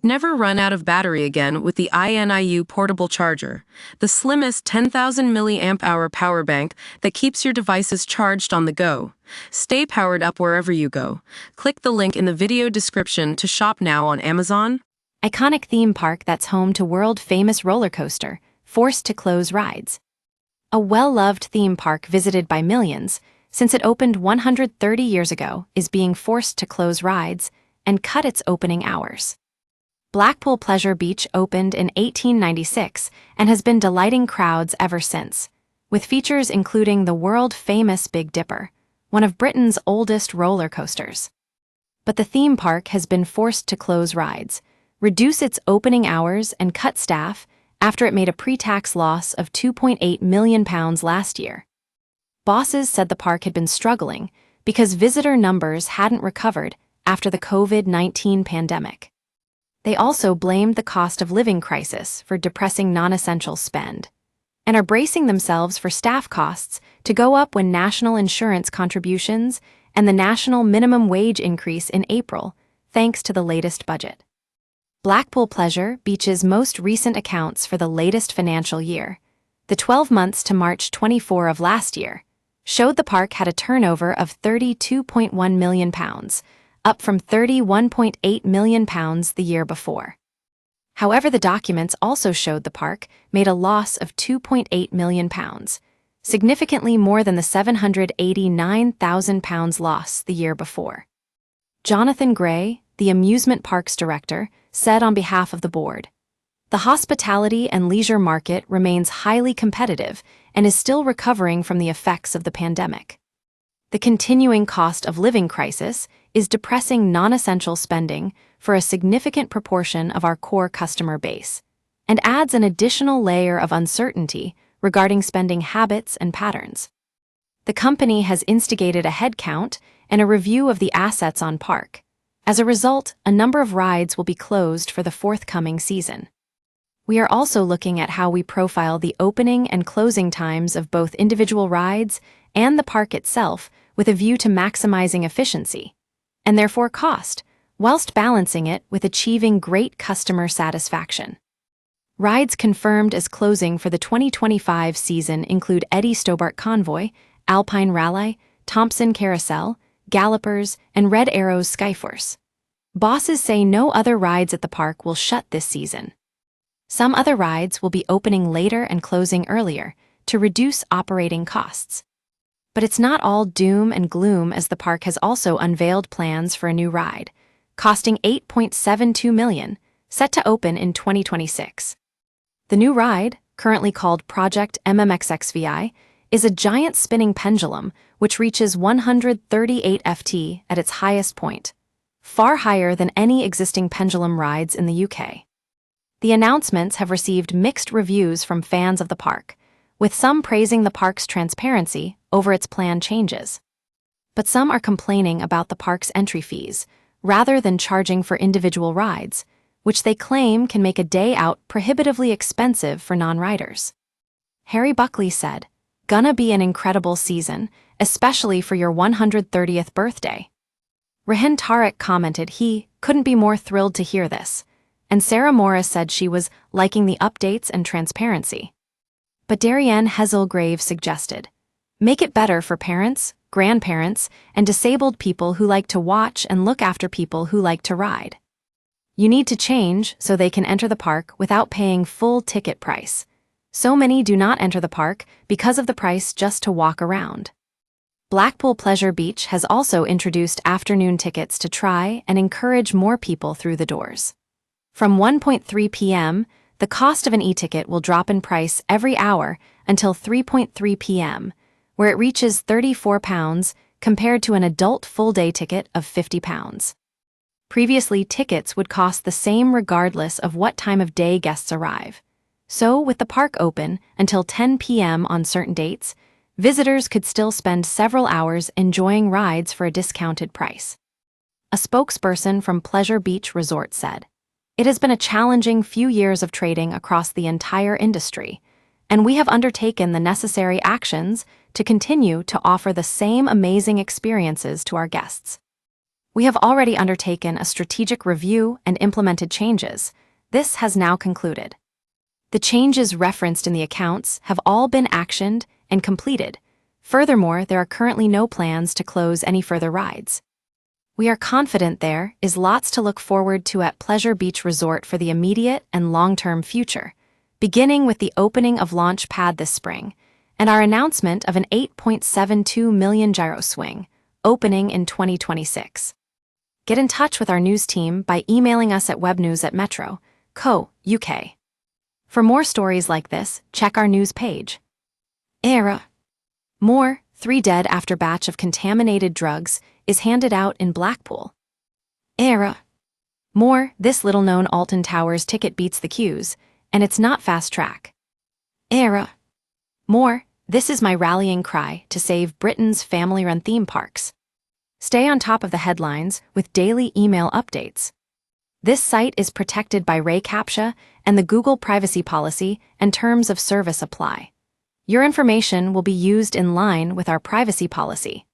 Never run out of battery again with the INIU portable charger, the slimmest 10,000 milliamp hour power bank that keeps your devices charged on the go. Stay powered up wherever you go. Click the link in the video description to shop now on Amazon. Iconic theme park that's home to world-famous roller coaster, forced to close rides. A well-loved theme park visited by millions, since it opened 130 years ago, is being forced to close rides and cut its opening hours. Blackpool Pleasure Beach opened in 1896 and has been delighting crowds ever since, with features including the world-famous Big Dipper, one of Britain's oldest roller coasters. But the theme park has been forced to close rides, reduce its opening hours, and cut staff after it made a pre-tax loss of £2.8 million last year. Bosses said the park had been struggling because visitor numbers hadn't recovered after the COVID-19 pandemic. They also blamed the cost of living crisis for depressing non-essential spend, and are bracing themselves for staff costs to go up when national insurance contributions and the national minimum wage increase in April, thanks to the latest budget. Blackpool Pleasure Beach's most recent accounts for the latest financial year, the 12 months to March 24 of last year, showed the park had a turnover of £32.1 million, up from £31.8 million the year before. However, the documents also showed the park made a loss of £2.8 million, significantly more than the £789,000 loss the year before. Jonathan Gray, the amusement parks director, said on behalf of the board, "The hospitality and leisure market remains highly competitive and is still recovering from the effects of the pandemic. The continuing cost of living crisis is depressing non-essential spending for a significant proportion of our core customer base, and adds an additional layer of uncertainty regarding spending habits and patterns. The company has instigated a headcount and a review of the assets on park. As a result, a number of rides will be closed for the forthcoming season. We are also looking at how we profile the opening and closing times of both individual rides and the park itself with a view to maximizing efficiency, and therefore cost, whilst balancing it with achieving great customer satisfaction." Rides confirmed as closing for the 2025 season include Eddie Stobart Convoy, Alpine Rally, Thompson Carousel, Gallopers, and Red Arrow's Skyforce. Bosses say no other rides at the park will shut this season. Some other rides will be opening later and closing earlier to reduce operating costs. But it's not all doom and gloom, as the park has also unveiled plans for a new ride, costing $8.72 million, set to open in 2026. The new ride, currently called Project MMXXVI, is a giant spinning pendulum which reaches 138 ft at its highest point, far higher than any existing pendulum rides in the UK. The announcements have received mixed reviews from fans of the park, with some praising the park's transparency over its plan changes. But some are complaining about the park's entry fees, rather than charging for individual rides, which they claim can make a day out prohibitively expensive for non-riders. Harry Buckley said, "Gonna be an incredible season, especially for your 130th birthday." Rehan Tariq commented he couldn't be more thrilled to hear this, and Sarah Morris said she was liking the updates and transparency. But Darianne Heselgrave suggested, "Make it better for parents, grandparents, and disabled people who like to watch and look after people who like to ride. You need to change so they can enter the park without paying full ticket price. So many do not enter the park because of the price just to walk around." Blackpool Pleasure Beach has also introduced afternoon tickets to try and encourage more people through the doors. From 1:3 p.m., the cost of an e-ticket will drop in price every hour until 3:3 p.m., where it reaches £34 compared to an adult full-day ticket of £50. Previously, tickets would cost the same regardless of what time of day guests arrive. So, with the park open until 10 p.m. on certain dates, visitors could still spend several hours enjoying rides for a discounted price. A spokesperson from Pleasure Beach Resort said, "It has been a challenging few years of trading across the entire industry, and we have undertaken the necessary actions to continue to offer the same amazing experiences to our guests. We have already undertaken a strategic review and implemented changes. This has now concluded. The changes referenced in the accounts have all been actioned and completed. Furthermore, there are currently no plans to close any further rides. We are confident there is lots to look forward to at Pleasure Beach Resort for the immediate and long-term future, beginning with the opening of Launch Pad this spring, and our announcement of an $8.72 million gyro swing, opening in 2026. Get in touch with our news team by emailing us at webnews@metro.co.uk. For more stories like this, check our news page. Era. More, 3 dead after batch of contaminated drugs is handed out in Blackpool. Era. More, this little-known Alton Towers ticket beats the queues, and it's not fast track. Era. More, this is my rallying cry to save Britain's family-run theme parks. Stay on top of the headlines with daily email updates. This site is protected by Ray CAPTCHA and the Google privacy policy and terms of service apply. Your information will be used in line with our privacy policy.